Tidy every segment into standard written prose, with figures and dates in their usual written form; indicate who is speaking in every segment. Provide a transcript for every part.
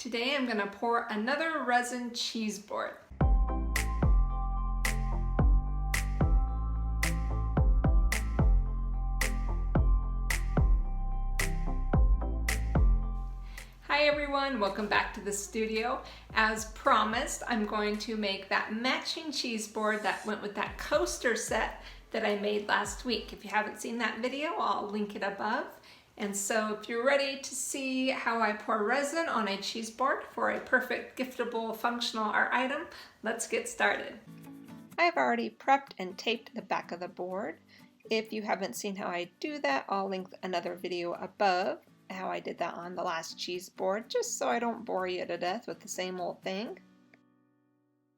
Speaker 1: Today I'm going to pour another resin cheese board. Hi everyone, welcome back to the studio. As promised, I'm going to make that matching cheese board that went with that coaster set that I made last week. If you haven't seen that video, I'll link it above. And so if you're ready to see how I pour resin on a cheese board for a perfect giftable functional art item, let's get started. I've already prepped and taped the back of the board. If you haven't seen how I do that, I'll link another video above how I did that on the last cheese board, just so I don't bore you to death with the same old thing.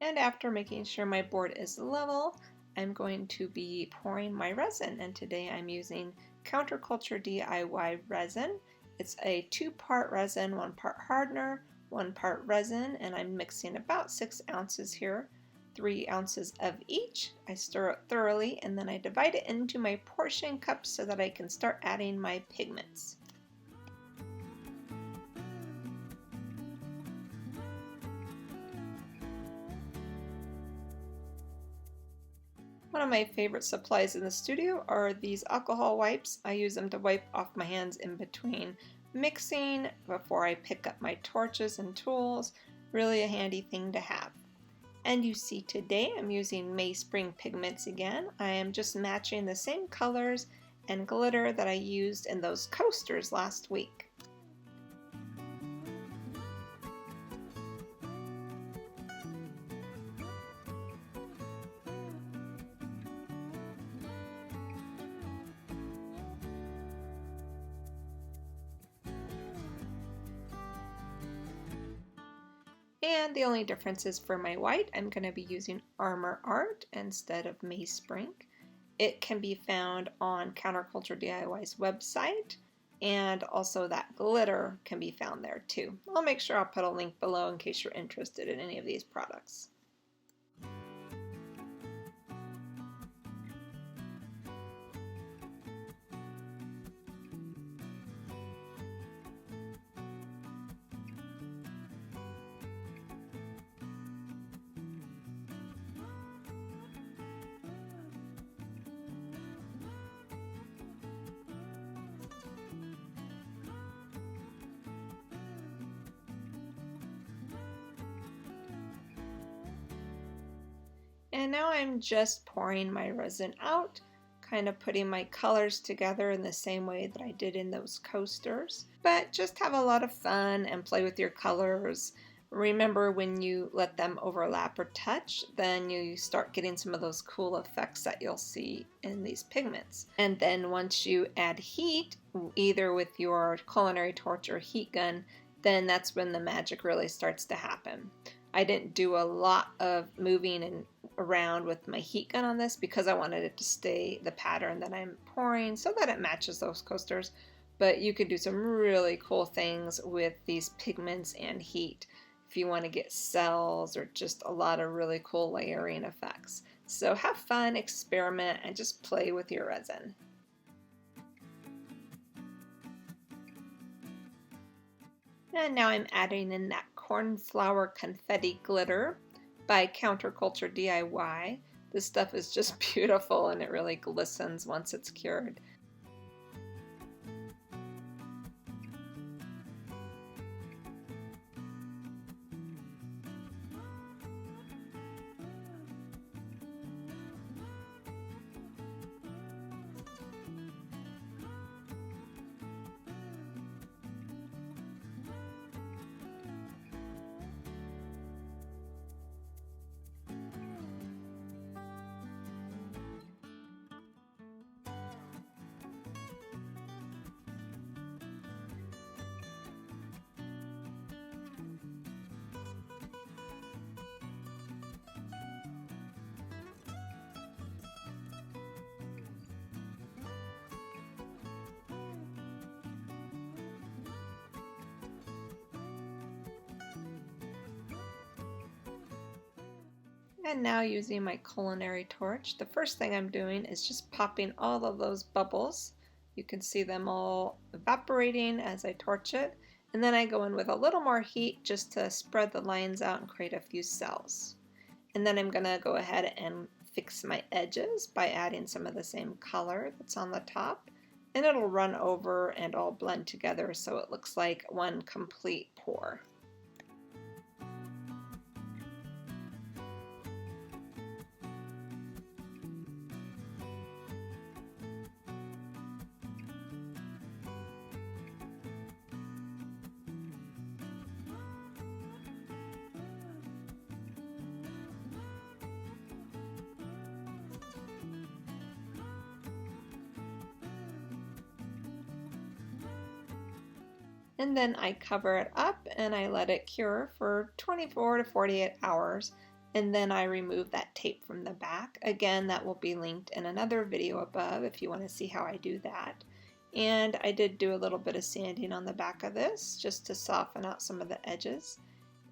Speaker 1: And after making sure my board is level, I'm going to be pouring my resin, and today I'm using Counterculture DIY resin. It's a 2-part resin, 1 part hardener, 1 part resin, and I'm mixing about 6 ounces here, 3 ounces of each. I stir it thoroughly and then I divide it into my portion cups so that I can start adding my pigments. One of my favorite supplies in the studio are these alcohol wipes. I use them to wipe off my hands in between mixing before I pick up my torches and tools. Really a handy thing to have. And you see today I'm using May Spring pigments again. I am just matching the same colors and glitter that I used in those coasters last week. And the only difference is for my white, I'm going to be using Armor Art instead of May Spring. It can be found on Counterculture DIY's website, and also that glitter can be found there too. I'll make sure I'll put a link below in case you're interested in any of these products. And now I'm just pouring my resin out, kind of putting my colors together in the same way that I did in those coasters. But just have a lot of fun and play with your colors. Remember, when you let them overlap or touch, then you start getting some of those cool effects that you'll see in these pigments. And then once you add heat, either with your culinary torch or heat gun, then that's when the magic really starts to happen. I didn't do a lot of moving and around with my heat gun on this because I wanted it to stay the pattern that I'm pouring so that it matches those coasters. But you could do some really cool things with these pigments and heat if you want to get cells or just a lot of really cool layering effects. So have fun, experiment, and just play with your resin. And now I'm adding in that cornflower confetti glitter by Counterculture DIY. This stuff is just beautiful and it really glistens once it's cured. And now using my culinary torch, the first thing I'm doing is just popping all of those bubbles. You can see them all evaporating as I torch it. And then I go in with a little more heat just to spread the lines out and create a few cells. And then I'm going to go ahead and fix my edges by adding some of the same color that's on the top. And it'll run over and all blend together so it looks like one complete pour. And then I cover it up and I let it cure for 24 to 48 hours, and then I remove that tape from the back. Again, that will be linked in another video above if you want to see how I do that. And I did do a little bit of sanding on the back of this just to soften out some of the edges,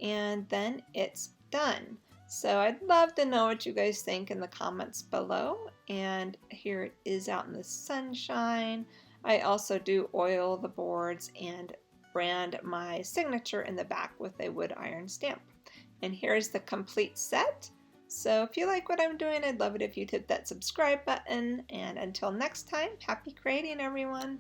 Speaker 1: and then it's done. So I'd love to know what you guys think in the comments below. And here it is out in the sunshine. I also do oil the boards and brand my signature in the back with a wood iron stamp. And here's the complete set. So if you like what I'm doing, I'd love it if you'd hit that subscribe button. And until next time, happy creating, everyone.